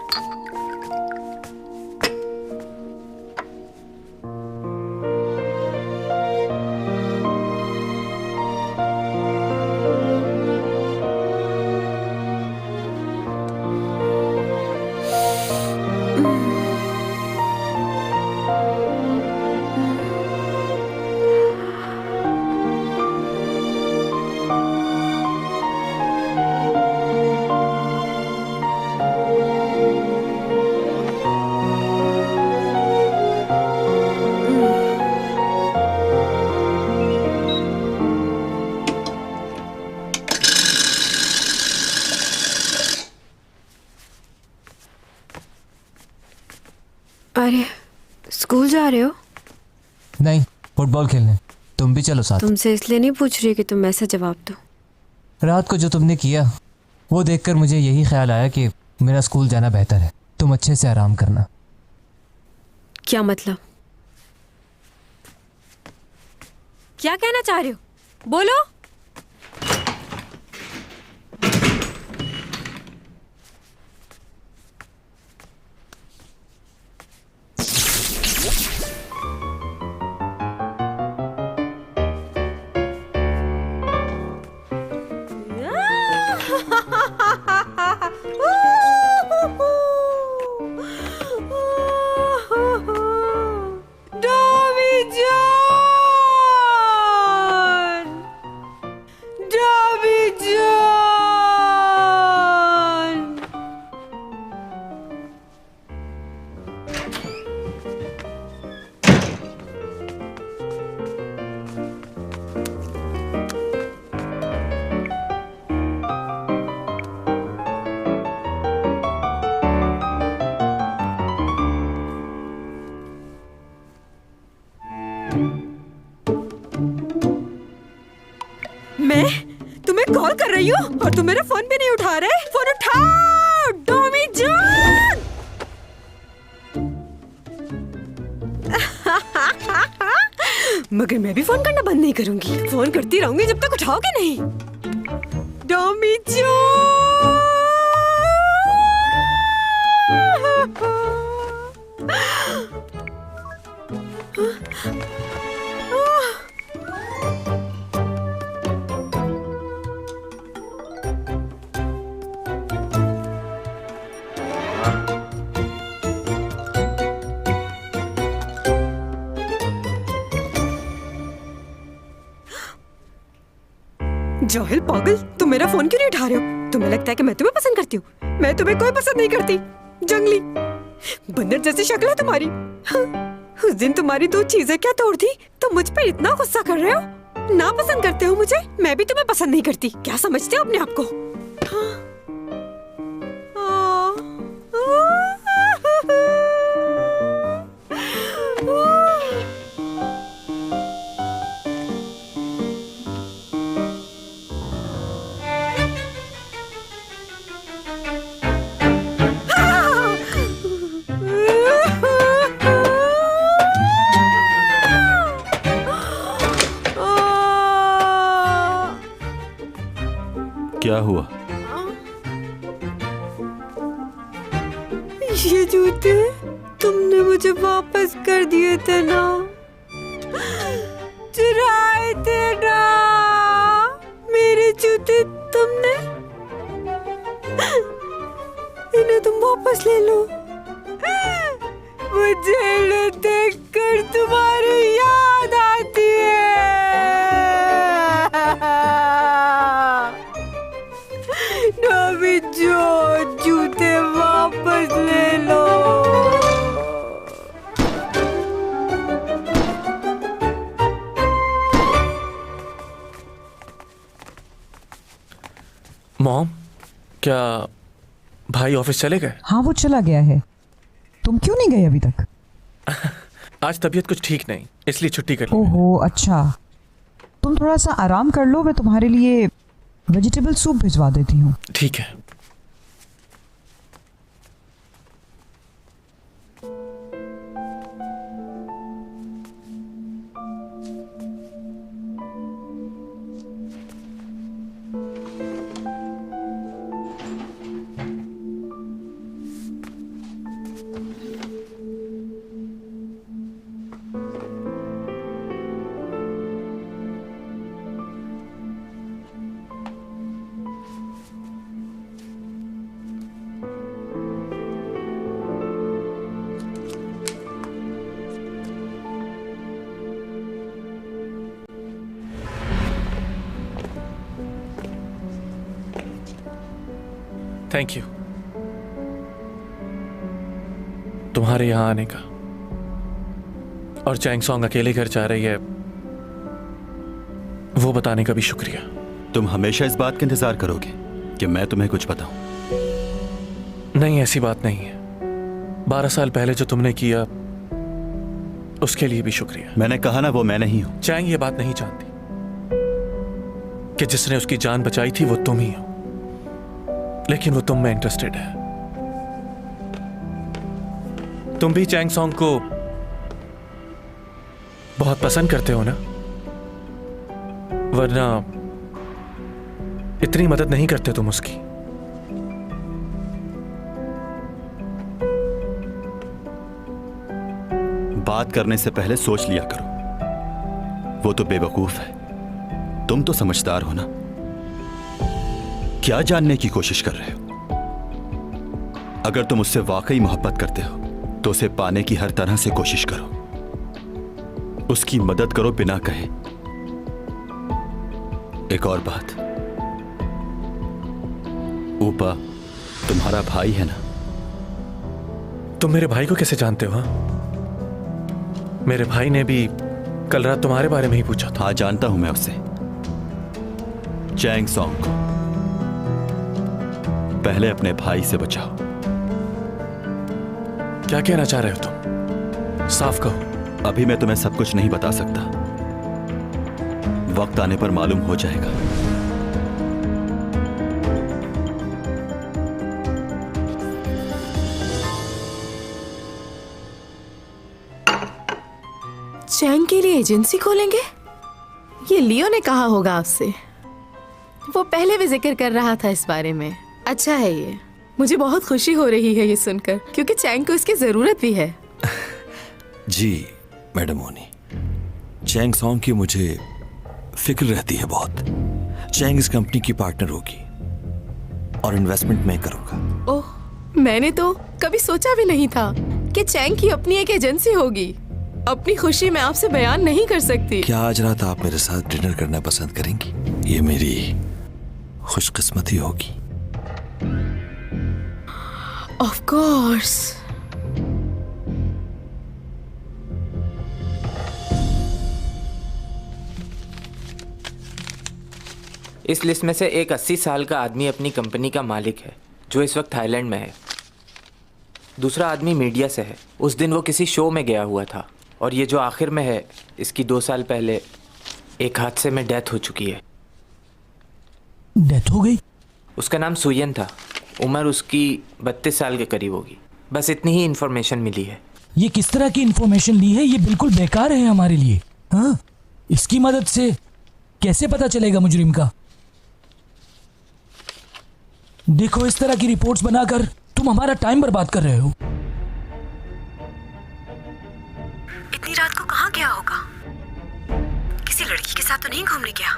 अरे स्कूल जा रहे हो? नहीं, फुटबॉल खेलने। तुम भी चलो साथ। तुमसे इसलिए नहीं पूछ रही कि तुम ऐसा जवाब दो। रात को जो तुमने किया वो देखकर मुझे यही ख्याल आया कि मेरा स्कूल जाना बेहतर है। तुम अच्छे से आराम करना। क्या मतलब? क्या कहना चाह रहे हो? बोलो। मैं तुम्हें कॉल कर रही हूँ और तुम मेरा फोन भी नहीं उठा रहे। फोन उठाओ डॉमी जान। मगर मैं भी फोन करना बंद नहीं करूंगी। फोन करती रहूंगी जब तक उठाओगे नहीं। डॉमी जान। जोहिल पागल, तुम मेरा फोन क्यों नहीं उठा रहे हो? तुम्हें लगता है कि मैं तुम्हें पसंद करती हूँ? मैं तुम्हें कोई पसंद नहीं करती। जंगली बंदर जैसी शक्ल है तुम्हारी। उस दिन तुम्हारी दो चीजें क्या तोड़ दी? तुम मुझ पे इतना गुस्सा कर रहे हो? ना पसंद करते हो मुझे? मैं भी तुम्हें पसंद नहीं करती। क्या समझते हो अपने आप को? क्या हुआ? ये जूते तुमने मुझे वापस कर दिए थे ना? चुराए थे ना मेरे जूते तुमने? इन्हें तुम वापस ले लो। मुझे इन्हें देखकर तुम्हारी याद आती है। डॉमी जो जूते वापस ले लो। मॉम, क्या भाई ऑफिस चले गए? हाँ, वो चला गया है। तुम क्यों नहीं गए अभी तक? आज तबीयत कुछ ठीक नहीं, इसलिए छुट्टी कर ली। ओहो, अच्छा। तुम थोड़ा सा आराम कर लो, मैं तुम्हारे लिए वेजिटेबल सूप भिजवा देती हूँ। ठीक है। थैंक यू तुम्हारे यहां आने का। और चैंग सॉन्ग अकेले घर जा रही है वो बताने का भी शुक्रिया। तुम हमेशा इस बात का इंतजार करोगे कि मैं तुम्हें कुछ बताऊं? नहीं, ऐसी बात नहीं है। 12 साल पहले जो तुमने किया उसके लिए भी शुक्रिया। मैंने कहा ना वो मैं नहीं हूं। चैंग ये बात नहीं जानती कि जिसने उसकी जान बचाई थी वो तुम ही हो, लेकिन वो तुम में इंटरेस्टेड है। तुम भी चैंग सॉन्ग को बहुत पसंद करते हो ना, वरना इतनी मदद नहीं करते तुम उसकी। बात करने से पहले सोच लिया करो। वो तो बेवकूफ है, तुम तो समझदार हो ना। क्या जानने की कोशिश कर रहे हो? अगर तुम उससे वाकई मोहब्बत करते हो तो उसे पाने की हर तरह से कोशिश करो, उसकी मदद करो बिना कहे। एक और बात, ऊपा तुम्हारा भाई है ना? तुम मेरे भाई को कैसे जानते हो? हाँ, मेरे भाई ने भी कल रात तुम्हारे बारे में ही पूछा था। हाँ जानता हूं मैं उससे, चैंग सॉन्ग को। पहले अपने भाई से बचाओ। क्या कहना चाह रहे हो तुम? साफ कहो। अभी मैं तुम्हें सब कुछ नहीं बता सकता, वक्त आने पर मालूम हो जाएगा। चैंग के लिए एजेंसी खोलेंगे? ये लियो ने कहा होगा आपसे, वो पहले भी जिक्र कर रहा था इस बारे में। अच्छा है ये, मुझे बहुत खुशी हो रही है ये सुनकर, क्योंकि चैंग को इसकी जरूरत भी है। जी मैडम मोनी, चैंग सॉन्ग की मुझे फिक्र रहती है बहुत। चैंग इस कंपनी की पार्टनर होगी और इन्वेस्टमेंट मैं करूंगा। ओह, मैंने तो कभी सोचा भी नहीं था कि चैंग की अपनी एक एजेंसी होगी। अपनी खुशी मैं आपसे बयान नहीं कर सकती। क्या आज रात आप मेरे साथ डिनर करना पसंद करेंगी? ये मेरी खुशकिस्मती होगी। Of course. इस लिस्ट में से एक 80 साल का आदमी अपनी कंपनी का मालिक है, जो इस वक्त थाईलैंड में है। दूसरा आदमी मीडिया से है, उस दिन वो किसी शो में गया हुआ था। और ये जो आखिर में है, इसकी 2 साल पहले एक हादसे में डेथ हो चुकी है। डेथ हो गई? उसका नाम सुयन था, उम्र उसकी 32 साल के करीब होगी। बस इतनी ही इन्फॉर्मेशन मिली है। ये किस तरह की इन्फॉर्मेशन ली है? ये बिल्कुल बेकार है हमारे लिए। हाँ, इसकी मदद से कैसे पता चलेगा मुजरिम का? देखो, इस तरह की रिपोर्ट्स बनाकर तुम हमारा टाइम बर्बाद कर रहे हो। इतनी रात को कहाँ गया होगा? किसी लड़की के साथ तो नहीं घूमने गया?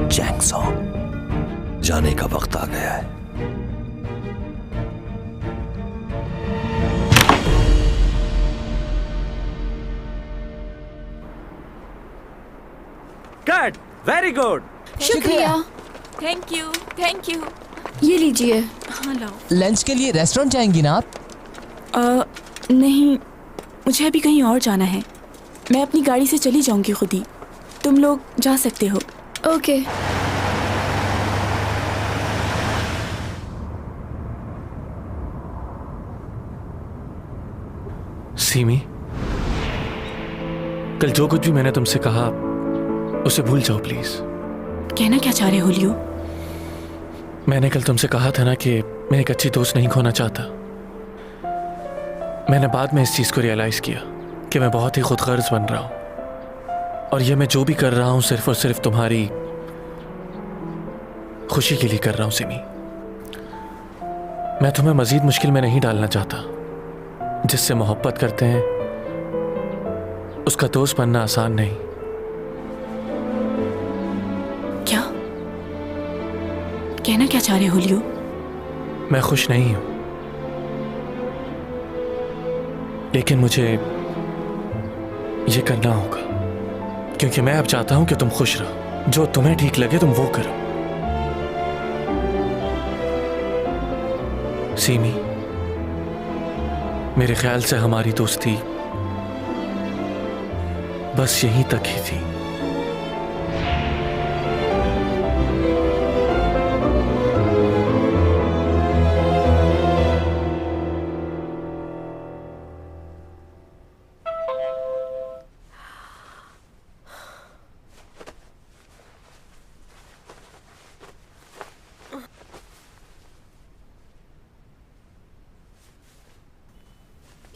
चैंग सॉन्ग, जाने का वक्त आ गया है। Good, very good. शुक्रिया। Thank you, thank you. ये लीजिए। हाँ लाओ। लंच के लिए रेस्टोरेंट जाएंगी ना आप? नहीं, मुझे अभी कहीं और जाना है। मैं अपनी गाड़ी से चली जाऊंगी खुद ही। तुम लोग जा सकते हो। ओके। सीमी, कल जो कुछ भी मैंने तुमसे कहा उसे भूल जाओ प्लीज। कहना क्या चाह रहे हो लियो? मैंने कल तुमसे कहा था ना कि मैं एक अच्छी दोस्त नहीं खोना चाहता। मैंने बाद में इस चीज को रियलाइज किया कि मैं बहुत ही खुदगर्ज बन रहा हूं, और ये मैं जो भी कर रहा हूं सिर्फ और सिर्फ तुम्हारी खुशी के लिए कर रहा हूं। सिमी, मैं तुम्हें मजीद मुश्किल में नहीं डालना चाहता। जिससे मोहब्बत करते हैं उसका दोस्त बनना आसान नहीं। क्या कहना क्या चाह रहे हो लियो? मैं खुश नहीं हूं, लेकिन मुझे ये करना होगा, क्योंकि मैं अब चाहता हूं कि तुम खुश रहो। जो तुम्हें ठीक लगे तुम वो करो। सीमी, मेरे ख्याल से हमारी दोस्ती बस यहीं तक ही थी।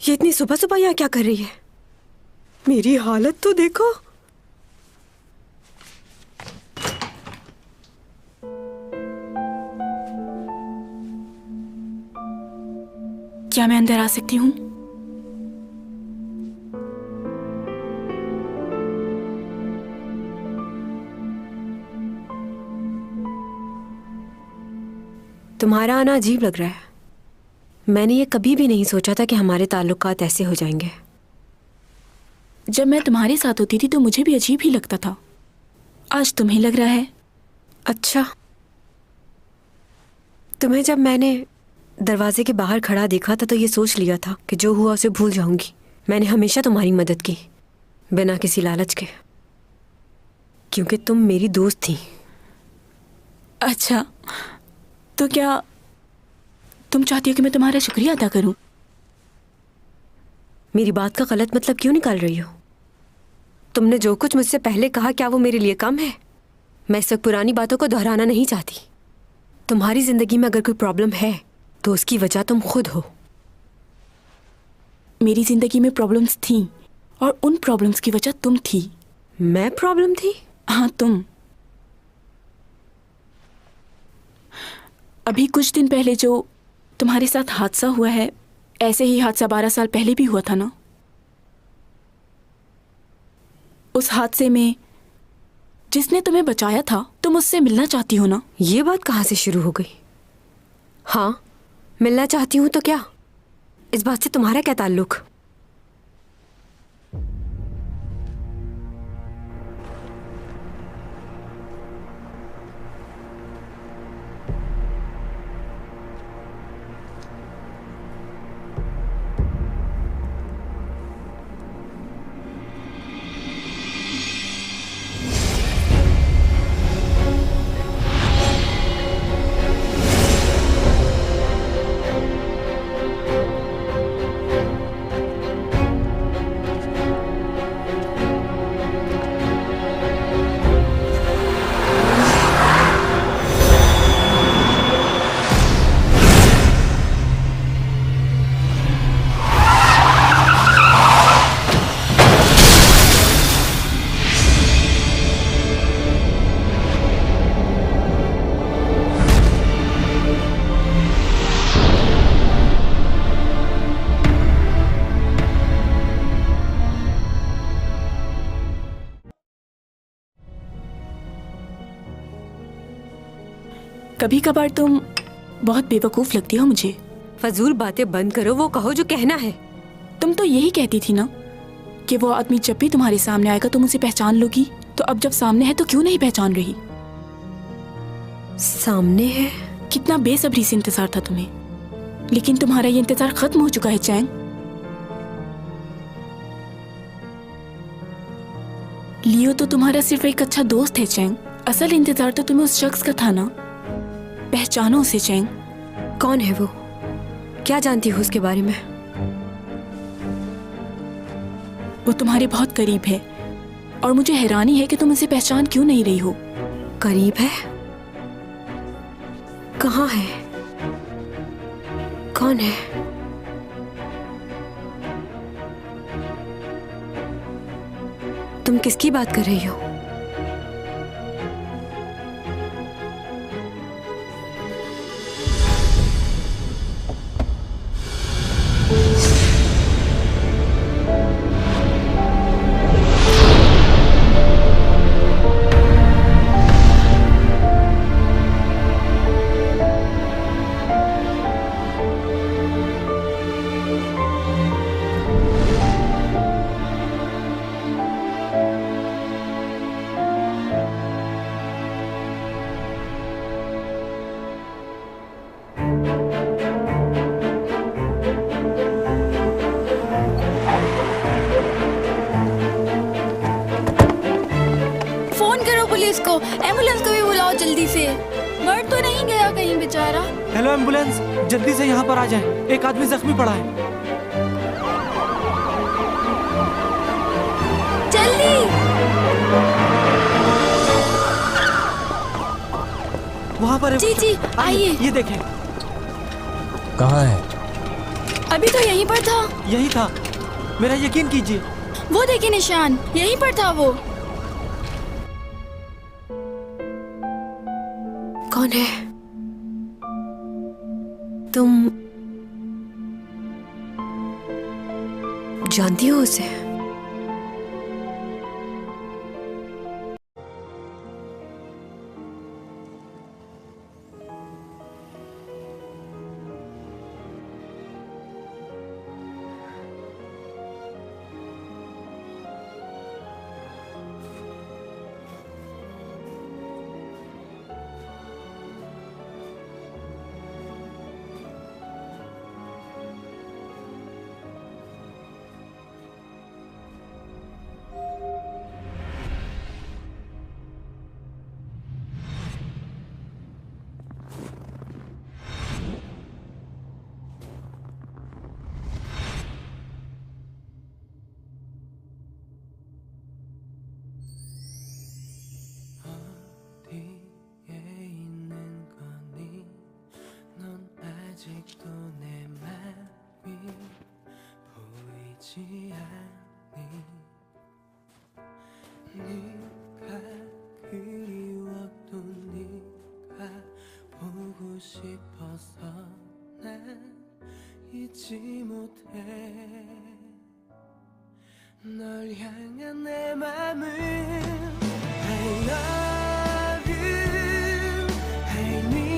ये इतनी सुबह सुबह यहाँ क्या कर रही है? मेरी हालत तो देखो। क्या मैं अंदर आ सकती हूँ? तुम्हारा आना अजीब लग रहा है। मैंने ये कभी भी नहीं सोचा था कि हमारे ताल्लुकात ऐसे हो जाएंगे। जब मैं तुम्हारे साथ होती थी तो मुझे भी अजीब ही लगता था। आज तुम्हें लग रहा है? अच्छा, तुम्हें जब मैंने दरवाजे के बाहर खड़ा देखा था तो ये सोच लिया था कि जो हुआ उसे भूल जाऊंगी। मैंने हमेशा तुम्हारी मदद की बिना किसी लालच के, क्योंकि तुम मेरी दोस्त थी। अच्छा, तो क्या तुम चाहती हो कि मैं तुम्हारा शुक्रिया अदा करूं? मेरी बात का गलत मतलब क्यों निकाल रही हो? तुमने जो कुछ मुझसे पहले कहा, क्या वो मेरे लिए कम है? मैं इस वक्त पुरानी बातों को दोहराना नहीं चाहती। तुम्हारी जिंदगी में अगर कोई प्रॉब्लम है तो उसकी वजह तुम खुद हो। मेरी जिंदगी में प्रॉब्लम्स थी और उन प्रॉब्लम्स की वजह तुम थी। मैं प्रॉब्लम थी? हाँ, तुम। अभी कुछ दिन पहले जो तुम्हारे साथ हादसा हुआ है, ऐसे ही हादसा 12 साल पहले भी हुआ था ना? उस हादसे में जिसने तुम्हें बचाया था, तुम उससे मिलना चाहती हो ना? ये बात कहाँ से शुरू हो गई? हाँ, मिलना चाहती हूँ तो क्या? इस बात से तुम्हारा क्या ताल्लुक? कभी कभार तुम बहुत बेवकूफ लगती हो मुझे। फजूल बातें बंद करो, वो कहो जो कहना है। तुम तो यही कहती थी ना कि वो आदमी जब भी तुम्हारे सामने आएगा तुम उसे पहचान लोगी। तो अब जब सामने है तो क्यों नहीं पहचान रही? सामने है? कितना बेसब्री से इंतजार था तुम्हें, लेकिन तुम्हारा ये इंतजार खत्म हो चुका है चैंग। लियो तो तुम्हारा सिर्फ एक अच्छा दोस्त है चैंग। असल इंतजार तो तुम्हें उस शख्स का था ना। पहचानो उसे चैंग। कौन है वो? क्या जानती हो उसके बारे में? वो तुम्हारे बहुत करीब है और मुझे हैरानी है कि तुम उसे पहचान क्यों नहीं रही हो। करीब है? कहाँ है? कौन है? तुम किसकी बात कर रही हो? गया कहीं बेचारा। हेलो एम्बुलेंस, जल्दी से यहाँ पर आ जाए, एक आदमी जख्मी पड़ा है। जल्दी। वहाँ पर है। जी जी आइए। ये देखें। कहाँ है? अभी तो यहीं पर था। यही था, मेरा यकीन कीजिए। वो देखिए निशान, यहीं पर था वो। कौन है? तुम जानती हो उसे? I love you. I need